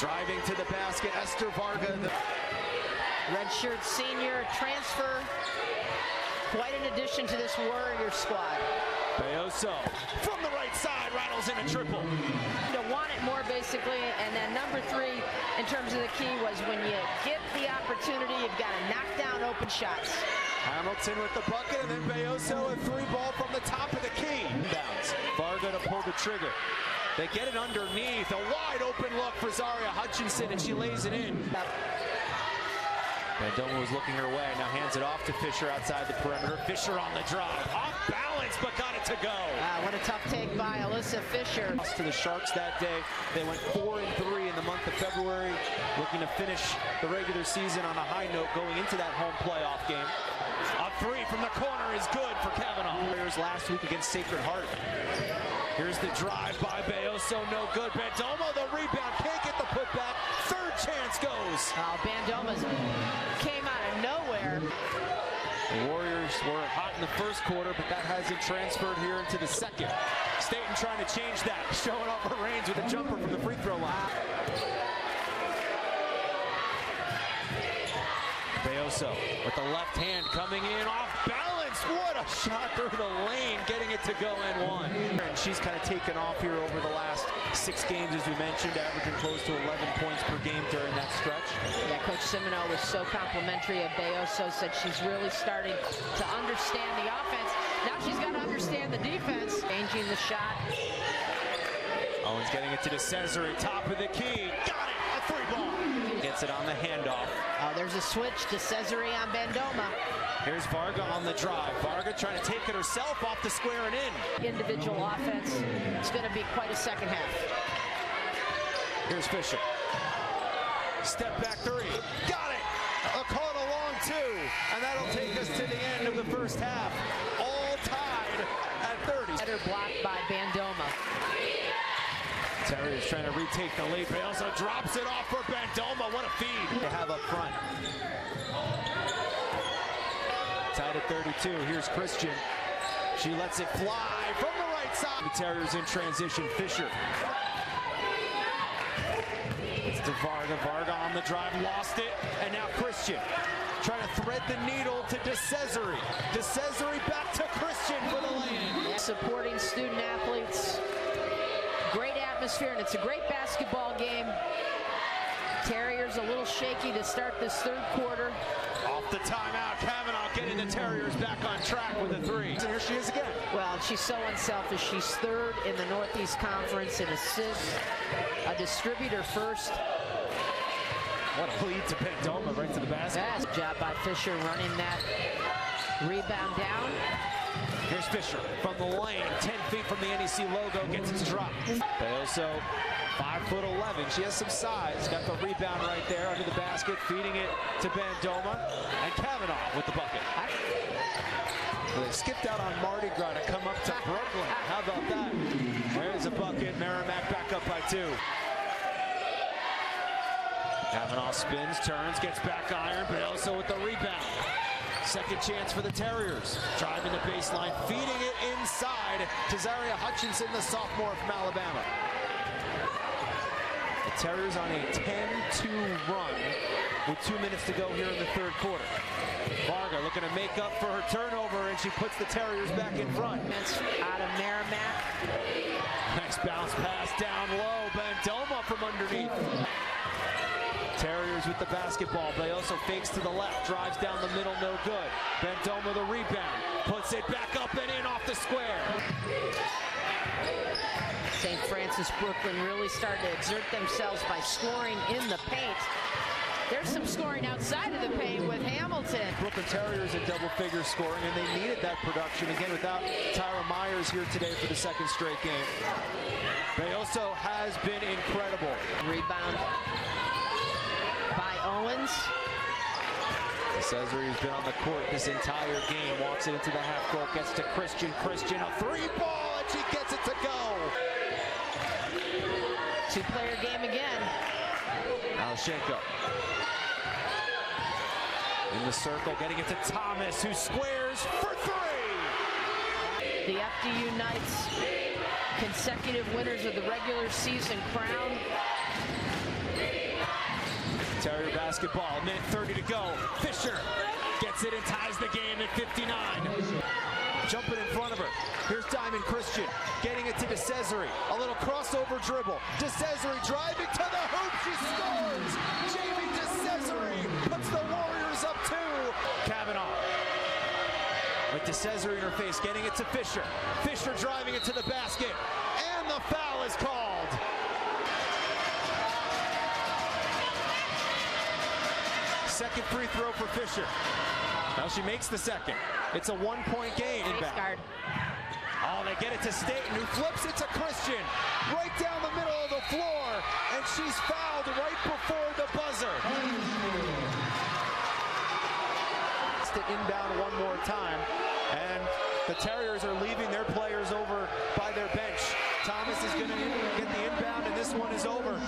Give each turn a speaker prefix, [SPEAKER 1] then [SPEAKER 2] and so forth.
[SPEAKER 1] Driving to the basket, Esther Varga.
[SPEAKER 2] Redshirt senior transfer. Quite an addition to this Warrior squad.
[SPEAKER 1] Beoso from the right side rattles in a triple.
[SPEAKER 2] To want it more basically, and then number 3 in terms of the key was when you get the opportunity, you've got to knock down open shots.
[SPEAKER 1] Hamilton with the bucket, and then Beoso a 3-ball from the top of the key. Bounce. Varga to pull the trigger. They get it underneath. A wide open look for Zaria Hutchinson, and she lays it in. Bandoma was looking her way, now hands it off to Fisher outside the perimeter. Fisher on the drive, off balance, but got it to go.
[SPEAKER 2] What a tough take by Alyssa Fisher.
[SPEAKER 1] Lost to the Sharks that day. They went 4-3 in the month of February, looking to finish the regular season on a high note going into that home playoff game. A 3 from the corner is good for Kavanaugh. Last week against Sacred Heart. Here's the drive by Beoso, no good. Bandoma, the rebound, can't get the putback. Third chance goes.
[SPEAKER 2] Bandoma came out of nowhere.
[SPEAKER 1] The Warriors were hot in the first quarter, but that hasn't transferred here into the second. Staten trying to change that, showing off her range with a jumper from the free throw line. Beoso with the left hand coming in off balance. What a shot through the lane, getting it to go and one. And she's kind of taken off here over the last 6 games, as we mentioned, averaging close to 11 points per game during that stretch.
[SPEAKER 2] Yeah, Coach Semino was so complimentary of Beoso, said she's really starting to understand the offense. Now she's got to understand the defense. Changing the shot.
[SPEAKER 1] Owens getting it to DeCesare, top of the key. Got it, a 3-ball. Gets it on the handoff.
[SPEAKER 2] There's a switch to Cesare on Bandoma.
[SPEAKER 1] Here's Varga on the drive. Varga trying to take it herself off the square and in.
[SPEAKER 2] Individual offense. It's going to be quite a second half.
[SPEAKER 1] Here's Fisher. Step back 3. Got it. Caught a long 2. And that'll take us to the end of the first half. All tied at 30.
[SPEAKER 2] Better blocked by Bandoma.
[SPEAKER 1] Terriers trying to retake the lead, but also drops it off for Bandoma. What a feed they have up front. Tied at 32. Here's Christian. She lets it fly from the right side. The Terriers in transition. Fisher. It's to Varga. Varga on the drive. Lost it. And now Christian trying to thread the needle to DeCesare. DeCesare back to Christian for the lay-in.
[SPEAKER 2] Supporting student athletes. Great atmosphere, and it's a great basketball game. Terriers a little shaky to start this third quarter.
[SPEAKER 1] Off the timeout, Kavanaugh getting the Terriers back on track with a 3. And here she is again.
[SPEAKER 2] Well, she's so unselfish. She's 3rd in the Northeast Conference in assists, a distributor first.
[SPEAKER 1] What a lead to Bandoma right to the basket.
[SPEAKER 2] Yes, job by Fisher running that rebound down.
[SPEAKER 1] Here's Fisher from the lane, 10 feet from the NEC logo, gets his drop. Beoso, 5'11". She has some size. Got the rebound right there under the basket, feeding it to Bandoma. And Kavanaugh with the bucket. They skipped out on Mardi Gras to come up to Brooklyn. How about that? There's a bucket. Merrimack back up by 2. Kavanaugh spins, turns, gets back iron. Beoso with the rebound. Second chance for the Terriers. Driving the baseline, feeding it inside to Zaria Hutchinson, the sophomore from Alabama. The Terriers on a 10-2 run with 2 minutes to go here in the third quarter. Varga looking to make up for her turnover, and she puts the Terriers back in front.
[SPEAKER 2] Out of Merrimack.
[SPEAKER 1] Nice bounce pass down low. Bandoma from underneath. Terriers with the basketball. Beoso fakes to the left, drives down the middle, no good. Bandoma the rebound, puts it back up and in off the square.
[SPEAKER 2] St. Francis Brooklyn really started to exert themselves by scoring in the paint. There's some scoring outside of the paint with Hamilton.
[SPEAKER 1] Brooklyn Terriers in double-figure scoring, and they needed that production again without Tyra Myers here today for the second straight game. Beoso has been incredible.
[SPEAKER 2] Rebound by Owens.
[SPEAKER 1] Cesare, who's been on the court this entire game, walks it into the half court, gets to Christian. Christian, a 3-ball, and she gets it to go.
[SPEAKER 2] 2-player game again.
[SPEAKER 1] Alashenko in the circle, getting it to Thomas, who squares for 3.
[SPEAKER 2] The FDU Knights, consecutive winners of the regular season crown.
[SPEAKER 1] Terrier basketball, a minute 30 to go. Fisher gets it and ties the game at 59. Jumping in front of her. Here's Diamond Christian getting it to DeCesare. A little crossover dribble. DeCesare driving to the hoop. She scores. Jamie DeCesare puts the Warriors up 2. Kavanaugh with DeCesare in her face, getting it to Fisher. Fisher driving it to the basket, and the foul is called. Second free throw for Fisher. Now she makes the second. It's a 1-point game.
[SPEAKER 2] Guard.
[SPEAKER 1] Oh, they get it to Staten, who flips it to Christian. Right down the middle of the floor, and she's fouled right before the buzzer. It's the inbound one more time, and the Terriers are leaving their players over by their bench. Thomas is going to get the inbound, and this one is over.